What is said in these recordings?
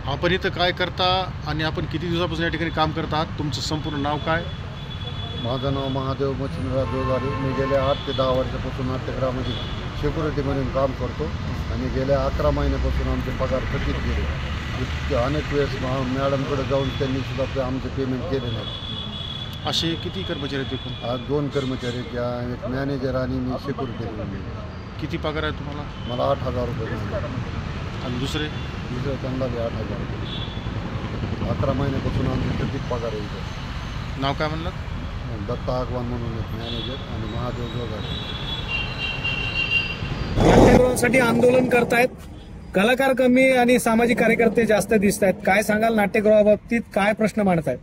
आपण इथं काय करता आणि आपण किती दिवसापासून या ठिकाणी काम करत आहात? तुमचं संपूर्ण नाव काय? माझं नाव महादेव मच्छिंद्रराव जोगारे. मी गेल्या 8 ते 10 वर्षापासून नाट्यगृहामध्ये सिक्युरिटी म्हणून काम करतो आणि गेल्या 11 महिन्यापासून आमचे पगार थकीत गेले. अनेक वेळेस मॅडमकडे जाऊन त्यांनी सुद्धा आमचे पेमेंट केले नाही. असे किती कर्मचारी आहेत एकूण? आज 2 कर्मचारी, एक मॅनेजर आणि मी सिक्युरिटी म्हणून. किती पगार आहे तुम्हाला? मला 8,000 रुपये मिळाले. आणि दुसरे त्यांना 8,000 रुपये. 11 महिन्यापासून आमचे थकीत पगार आहे. नाव काय म्हणलं? दत्ता आगवान म्हणून एक मॅनेजर आणि महादेव जोगारे. नाट्यगृहासाठी आंदोलन करतायत, कलाकार कमी आणि सामाजिक कार्यकर्ते जास्त दिसत आहेत. काय सांगाल नाट्यगृहाबाबतीत? काय प्रश्न मांडतायत?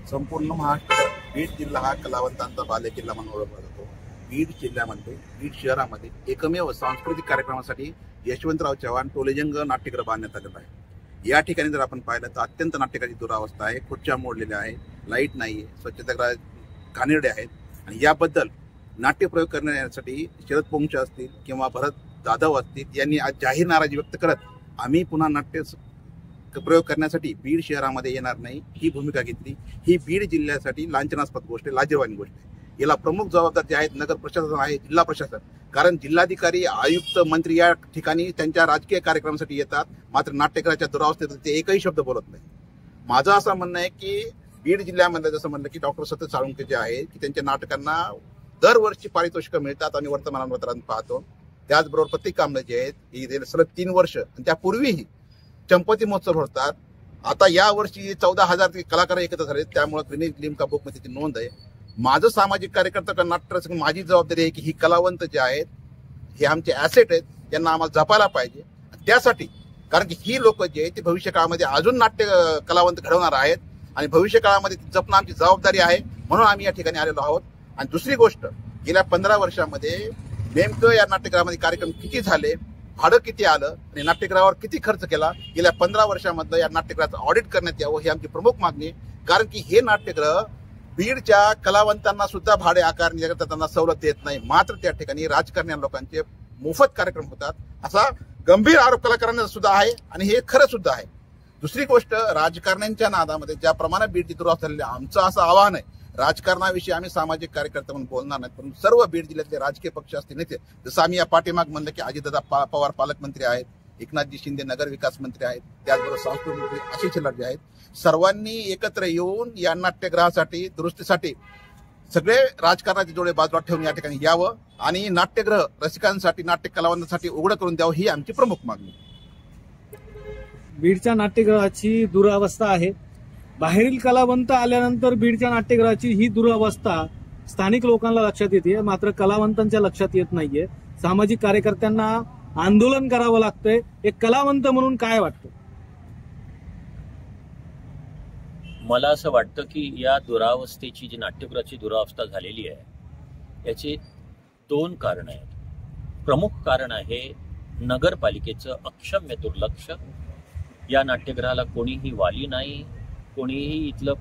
संपूर्ण महाराष्ट्र बीड जिल्हा हा कलावंतांचा बालेकिल्ला म्हणून ओळखला जातो. बीड जिल्ह्यामध्ये, बीड शहरामध्ये एकमेव सांस्कृतिक कार्यक्रमासाठी यशवंतराव चव्हाण टोलेजंग नाट्यगृह बांधण्यात आलेलं आहे. या ठिकाणी जर आपण पाहिलं तर अत्यंत नाट्यगृहाची दुरावस्था आहे. खुर्च्या मोडलेल्या आहेत, लाईट नाहीये, स्वच्छतागृह घाणेरडे आहेत. आणि याबद्दल नाट्यप्रयोग करण्यासाठी शरद पोंक्षे असतील किंवा भरत जाधव असतील यांनी आज जाहीर नाराजी व्यक्त करत आम्ही पुन्हा नाट्य प्रयोग करण्यासाठी बीड शहरामध्ये येणार नाही ही भूमिका घेतली. ही बीड जिल्ह्यासाठी लांछनास्पद गोष्ट आहे, लाजिरवाणी गोष्ट आहे. याला प्रमुख जबाबदार जे आहेत नगर प्रशासन आहे, जिल्हा प्रशासन. कारण जिल्हाधिकारी, आयुक्त, मंत्री या ठिकाणी त्यांच्या राजकीय कार्यक्रमासाठी येतात, मात्र नाट्यगृहाच्या दुरावस्थेत ते एकही शब्द बोलत नाही. माझं असं म्हणणं आहे की बीड जिल्ह्यामध्ये जसं म्हणलं की डॉक्टर सतत साळुंके जे आहेत की त्यांच्या नाटकांना दरवर्षी पारितोषिकं मिळतात आणि वर्तमानपत्रात पाहतो. त्याचबरोबर पत्रिका जे आहेत ही सलग 3 वर्ष आणि त्यापूर्वीही चंपती महोत्सव भरतात. आता या वर्षी 14,000 कलाकार एकत्र झाले, त्यामुळे ग्रीनिज लिम्का बुकमध्ये त्याची नोंद आहे. माझं सामाजिक कार्यकर्ता नाट्य माझी जबाबदारी आहे की ही कलावंत जे आहेत हे आमचे ऍसेट आहेत, त्यांना आम्हाला जपायला पाहिजे. त्यासाठी कारण की ही लोक जे आहेत ते भविष्य काळामध्ये अजून नाट्य कलावंत घडवणार आहेत आणि भविष्य काळामध्ये जपणं आमची जबाबदारी आहे, म्हणून आम्ही या ठिकाणी आलेलो आहोत. आणि दुसरी गोष्ट, गेल्या 15 वर्षामध्ये नेमकं या नाट्यगृहामध्ये कार्यक्रम किती झाले, भाडं किती आलं आणि नाट्यगृहावर किती खर्च केला, गेल्या 15 वर्षामधलं या नाट्यगृहाचं ऑडिट करण्यात यावं ही आमची प्रमुख मागणी आहे. कारण की हे नाट्यगृह बीडच्या कलावंतांना सुद्धा भाडे आकारण्याकरता त्यांना सवलत देत नाही, मात्र त्या ठिकाणी राजकारणी लोकांचे मोफत कार्यक्रम होतात, असा गंभीर आरोप कलाकारांना सुद्धा आहे आणि हे खरं सुद्धा आहे. दुसरी गोष्ट, राजकारण्यांच्या नादामध्ये ज्याप्रमाणे बीडची दुरावस्था झालेली, आमचं असं आवाहन आहे, राजकारणाविषयी आम्ही सामाजिक कार्यकर्ते म्हणून बोलणार नाहीत, परंतु सर्व बीड जिल्ह्यातले राजकीय पक्ष असतील नेते, जसं आम्ही या पाठीमाग म्हणलं की अजितदादा पवार पालकमंत्री आहेत, एकनाथजी शिंदे नगर विकास मंत्री आहेत, त्याचबरोबर सांस्कृतिक मंत्री आशिष शेलार जे आहेत, सर्वांनी एकत्र येऊन या नाट्यगृहासाठी दुरुस्तीसाठी सगळे राजकारणाचे जोडे बाजूला ठेवून या ठिकाणी यावं आणि नाट्यगृह रसिकांसाठी, नाट्य कलावंतांसाठी उघडं करून द्यावं ही आमची प्रमुख मागणी. बीडच्या नाट्यगृहाची दुरावस्था आहे. बाहेरील कलावंत आल्यानंतर बीडच्या नाट्यगृहाची ही दुरावस्था स्थानिक लोकांना लक्षात येते, मात्र कलावंतांच्या लक्षात येत नाहीये. सामाजिक कार्यकर्त्यांना आंदोलन करावं लागतंय. एक कलावंत म्हणून काय वाटतं? मला असं वाटतं की या दुरावस्थेची, जी नाट्यगृहाची दुरावस्था झालेली आहे, याची 2 कारणं आहेत. प्रमुख कारण आहे नगरपालिकेचं अक्षम्य दुर्लक्ष. या नाट्यगृहाला कोणीही वाली नाही, कोणीही इथलं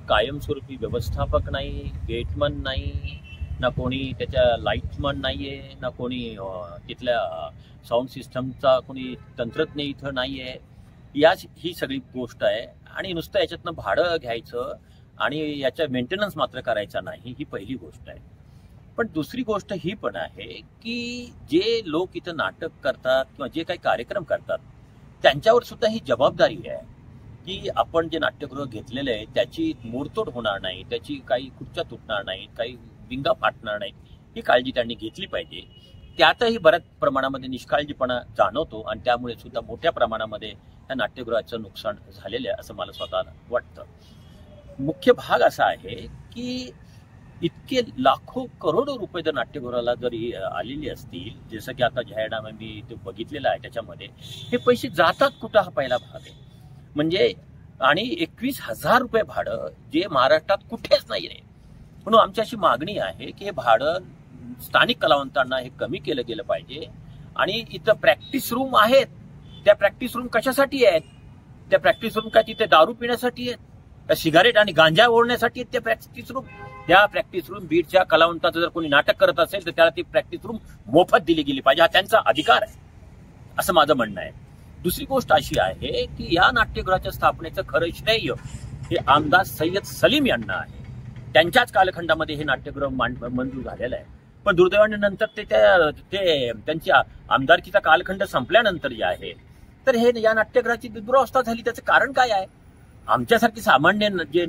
कायमस्वरूपी व्यवस्थापक नाही, गेटमन नाही, ना कोणी त्याच्या लाईटमन नाहीये, ना कोणी तिथल्या साऊंड सिस्टमचा कोणी तंत्रज्ञ इथं नाहीये. ही सगळी गोष्ट आहे. आणि नुसतं याच्यातनं भाडं घ्यायचं आणि याचा मेंटेनन्स मात्र करायचा नाही, ही पहिली गोष्ट आहे. पण दुसरी गोष्ट ही पण आहे की जे लोक इथं नाटक करतात किंवा जे काही कार्यक्रम करतात त्यांच्यावर सुद्धा ही जबाबदारी आहे की आपण जे नाट्यगृह घेतलेलं आहे त्याची मोडतोड होणार नाही, त्याची काही खुर्च्या तुटणार नाहीत, काही विंगा फाटणार नाहीत, ही काळजी त्यांनी घेतली पाहिजे. त्यातही बऱ्याच प्रमाणामध्ये निष्काळजीपणा जाणवतो आणि त्यामुळे सुद्धा मोठ्या प्रमाणामध्ये या नाट्यगृहाचं नुकसान झालेलं आहे असं मला स्वतःला वाटतं. मुख्य भाग असा आहे की इतके लाखो करोडो रुपये जर नाट्यगृहाला जरी आलेले असतील, जसं की आता जाहीरनामा मी ते बघितलेला आहे, त्याच्यामध्ये हे पैसे जातात कुठं हा पहिला भाग आहे. म्हणजे आणि 21,000 रुपये भाडं जे महाराष्ट्रात कुठेच नाही आहे. म्हणून आमची अशी मागणी आहे की हे भाडं स्थानिक कलावंतांना हे कमी केलं गेलं पाहिजे. आणि इथं प्रॅक्टिस रूम आहेत, त्या प्रॅक्टिस रूम कशासाठी आहेत? त्या प्रॅक्टिस रूम काय तिथे दारू पिण्यासाठी आहेत? त्या सिगारेट आणि गांजा ओढण्यासाठी आहेत त्या प्रॅक्टिस रूम? त्या प्रॅक्टिस रूम बीडच्या कलावंताचं जर कोणी नाटक करत असेल तर त्याला ती प्रॅक्टिस रूम मोफत दिली गेली पाहिजे, हा त्यांचा अधिकार आहे असं माझं म्हणणं आहे. दुसरी गोष्ट अशी आहे की या नाट्यगृहाच्या स्थापनेचं खरं श्रेय हे आमदार सय्यद सलीम यांना आहे. त्यांच्याच कालखंडामध्ये हे नाट्यगृह मंजूर झालेलं आहे. पण दुर्दैवाने नंतर ते त्यांच्या आमदारकीचा कालखंड संपल्यानंतर जे आहे तर हे या नाट्यगृहाची दुरावस्था झाली. त्याचं कारण काय आहे? आमच्यासारखी सामान्य जे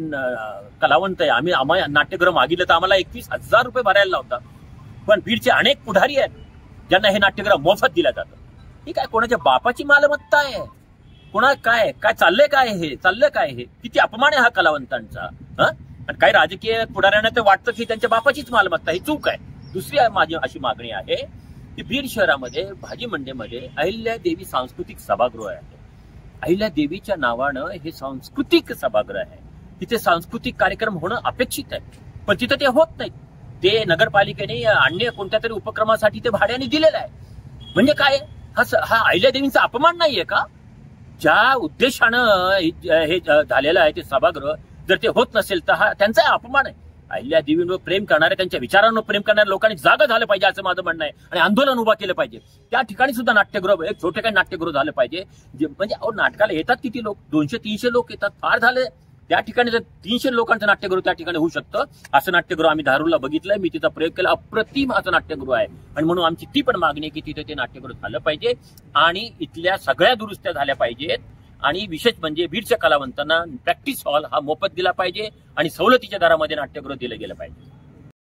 कलावंत आहे, आम्हाला नाट्यगृह मागितलं तर आम्हाला 21,000 रुपये भरायला लावतात. पण बीडचे अनेक पुढारी आहेत ज्यांना हे नाट्यगृह मोफत दिलं जातं. ही काय कोणाच्या बापाची मालमत्ता आहे? कोणा काय चाललंय काय हे? किती अपमान आहे हा कलावंतांचा. आणि काही राजकीय पुढाऱ्यांना तर वाटतं की त्यांच्या बापाचीच मालमत्ता. ही चूक आहे. दुसरी माझी अशी मागणी आहे की बीड शहरामध्ये भाजी मंडईमध्ये अहिल्यादेवी सांस्कृतिक सभागृह आहे. अहिल्यादेवीच्या नावानं हे सांस्कृतिक सभागृह आहे. तिथे सांस्कृतिक कार्यक्रम होणं अपेक्षित आहे, पण तिथं ते होत नाही. ते नगरपालिकेने अन्य कोणत्या तरी उपक्रमासाठी ते भाड्याने दिलेलं आहे. म्हणजे काय? हा अहिल्यादेवींचा अपमान नाहीये का? ज्या उद्देशानं हे झालेलं आहे ते सभागृह, जर ते होत नसेल तर हा त्यांचा अपमान आहे. अहिल्यादेवींवर प्रेम करणारे, त्यांच्या विचारांवर प्रेम करणाऱ्या लोकांनी जागा झालं पाहिजे असं माझं म्हणणं आहे. आणि आंदोलन उभा केलं पाहिजे. त्या ठिकाणी सुद्धा नाट्यगृह, एक छोटे काही नाट्यगृह झालं पाहिजे. म्हणजे नाटकाला येतात किती लोक? 200-300 लोक येतात. फार झाले. त्या ठिकाणी जर 300 लोकांचं नाट्यगृह त्या ठिकाणी होऊ शकतं. असं नाट्यगृह आम्ही धारूरला बघितलंय. मी तिचा प्रयोग केला. अप्रतिम असं नाट्यगृह आहे. आणि म्हणून आमची ती पण मागणी आहे की तिथे ते नाट्यगृह झालं पाहिजे आणि इथल्या सगळ्या दुरुस्त्या झाल्या पाहिजेत. आणि विशेष म्हणजे बीडच्या कलावंतांना प्रॅक्टिस हॉल हा मोफत दिला पाहिजे आणि सवलतीच्या दरामध्ये नाट्यगृह दिलं गेलं पाहिजे.